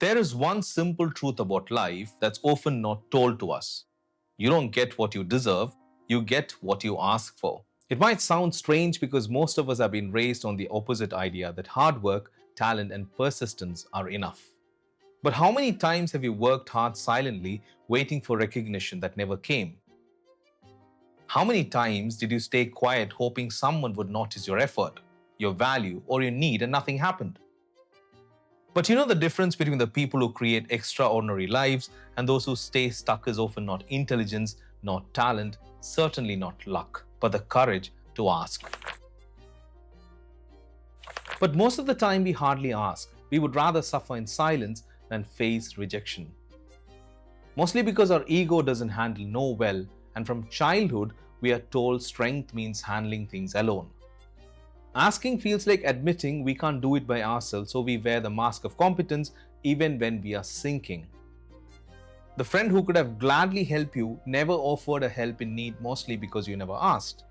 There is one simple truth about life that's often not told to us. You don't get what you deserve, you get what you ask for. It might sound strange because most of us have been raised on the opposite idea that hard work, talent, and persistence are enough. But how many times have you worked hard silently, waiting for recognition that never came? How many times did you stay quiet, hoping someone would notice your effort, your value, or your need, and nothing happened? But you know the difference between the people who create extraordinary lives and those who stay stuck is often not intelligence, not talent, certainly not luck, but the courage to ask. But most of the time, we hardly ask. We would rather suffer in silence than face rejection. Mostly because our ego doesn't handle no well, and from childhood, we are told strength means handling things alone. Asking feels like admitting we can't do it by ourselves, so we wear the mask of competence even when we are sinking. The friend who could have gladly helped you never offered a help in need, mostly because you never asked.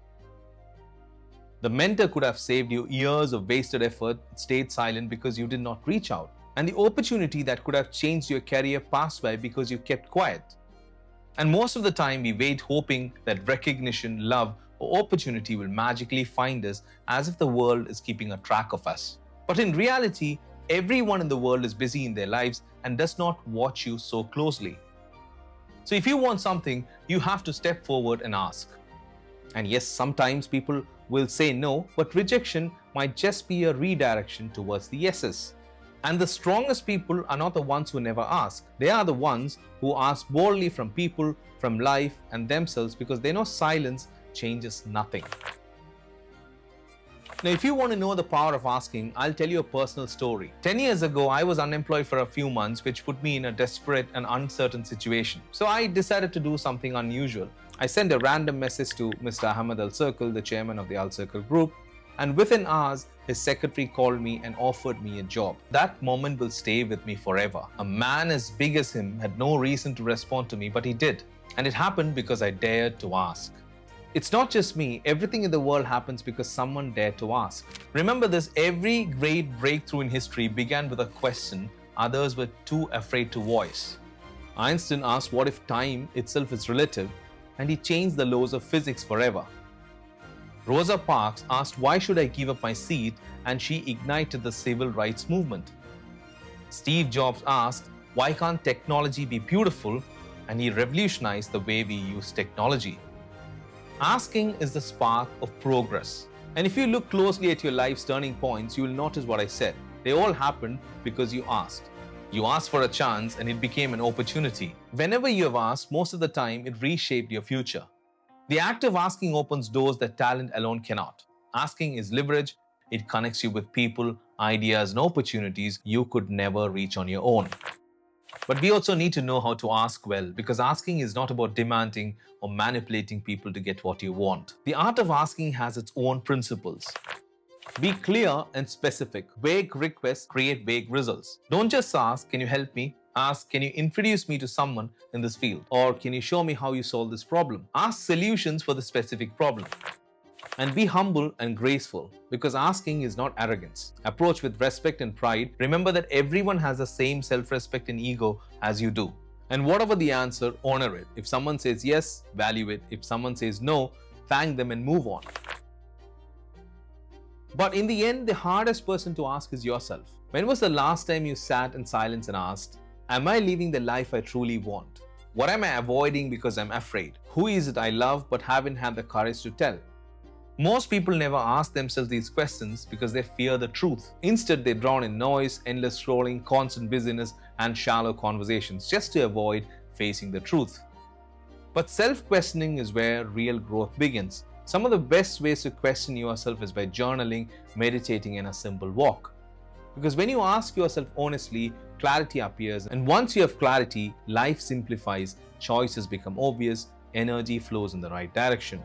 The mentor could have saved you years of wasted effort, stayed silent because you did not reach out. And the opportunity that could have changed your career passed by because you kept quiet. And most of the time, we wait hoping that recognition, love, or opportunity will magically find us as if the world is keeping a track of us. But in reality, everyone in the world is busy in their lives and does not watch you so closely. So if you want something, you have to step forward and ask. And yes, sometimes people will say no, but rejection might just be a redirection towards the yeses. And the strongest people are not the ones who never ask. They are the ones who ask boldly from people, from life, and themselves because they know silence changes nothing. Now, if you want to know the power of asking, I'll tell you a personal story. 10 years ago, I was unemployed for a few months, which put me in a desperate and uncertain situation. So I decided to do something unusual. I sent a random message to Mr. Ahmed Al Circle, the chairman of the Al Circle group, and within hours, his secretary called me and offered me a job. That moment will stay with me forever. A man as big as him had no reason to respond to me, but he did. And it happened because I dared to ask. It's not just me, everything in the world happens because someone dared to ask. Remember this, every great breakthrough in history began with a question others were too afraid to voice. Einstein asked what if time itself is relative, and he changed the laws of physics forever. Rosa Parks asked why should I give up my seat, and she ignited the civil rights movement. Steve Jobs asked why can't technology be beautiful, and he revolutionized the way we use technology. Asking is the spark of progress. And if you look closely at your life's turning points, you will notice what I said. They all happened because you asked. You asked for a chance and it became an opportunity. Whenever you have asked, most of the time it reshaped your future. The act of asking opens doors that talent alone cannot. Asking is leverage. It connects you with people, ideas, and opportunities you could never reach on your own. But we also need to know how to ask well, because asking is not about demanding or manipulating people to get what you want. The art of asking has its own principles. Be clear and specific. Vague requests create vague results. Don't just ask, can you help me? Ask, can you introduce me to someone in this field? Or can you show me how you solve this problem? Ask solutions for the specific problem. And be humble and graceful, because asking is not arrogance. Approach with respect and pride. Remember that everyone has the same self-respect and ego as you do. And whatever the answer, honor it. If someone says yes, value it. If someone says no, thank them and move on. But in the end, the hardest person to ask is yourself. When was the last time you sat in silence and asked, am I living the life I truly want? What am I avoiding because I'm afraid? Who is it I love but haven't had the courage to tell? Most people never ask themselves these questions because they fear the truth. Instead, they drown in noise, endless scrolling, constant busyness, and shallow conversations just to avoid facing the truth. But self-questioning is where real growth begins. Some of the best ways to question yourself is by journaling, meditating, and a simple walk. Because when you ask yourself honestly, clarity appears, and once you have clarity, life simplifies, choices become obvious, energy flows in the right direction.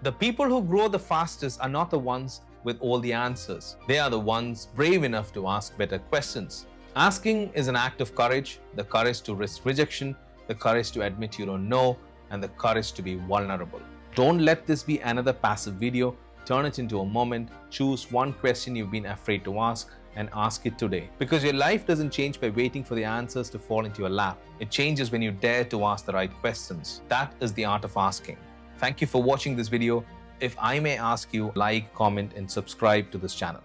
The people who grow the fastest are not the ones with all the answers. They are the ones brave enough to ask better questions. Asking is an act of courage, the courage to risk rejection, the courage to admit you don't know, and the courage to be vulnerable. Don't let this be another passive video. Turn it into a moment. Choose one question you've been afraid to ask and ask it today. Because your life doesn't change by waiting for the answers to fall into your lap. It changes when you dare to ask the right questions. That is the art of asking. Thank you for watching this video. If I may ask you, like, comment, and subscribe to this channel.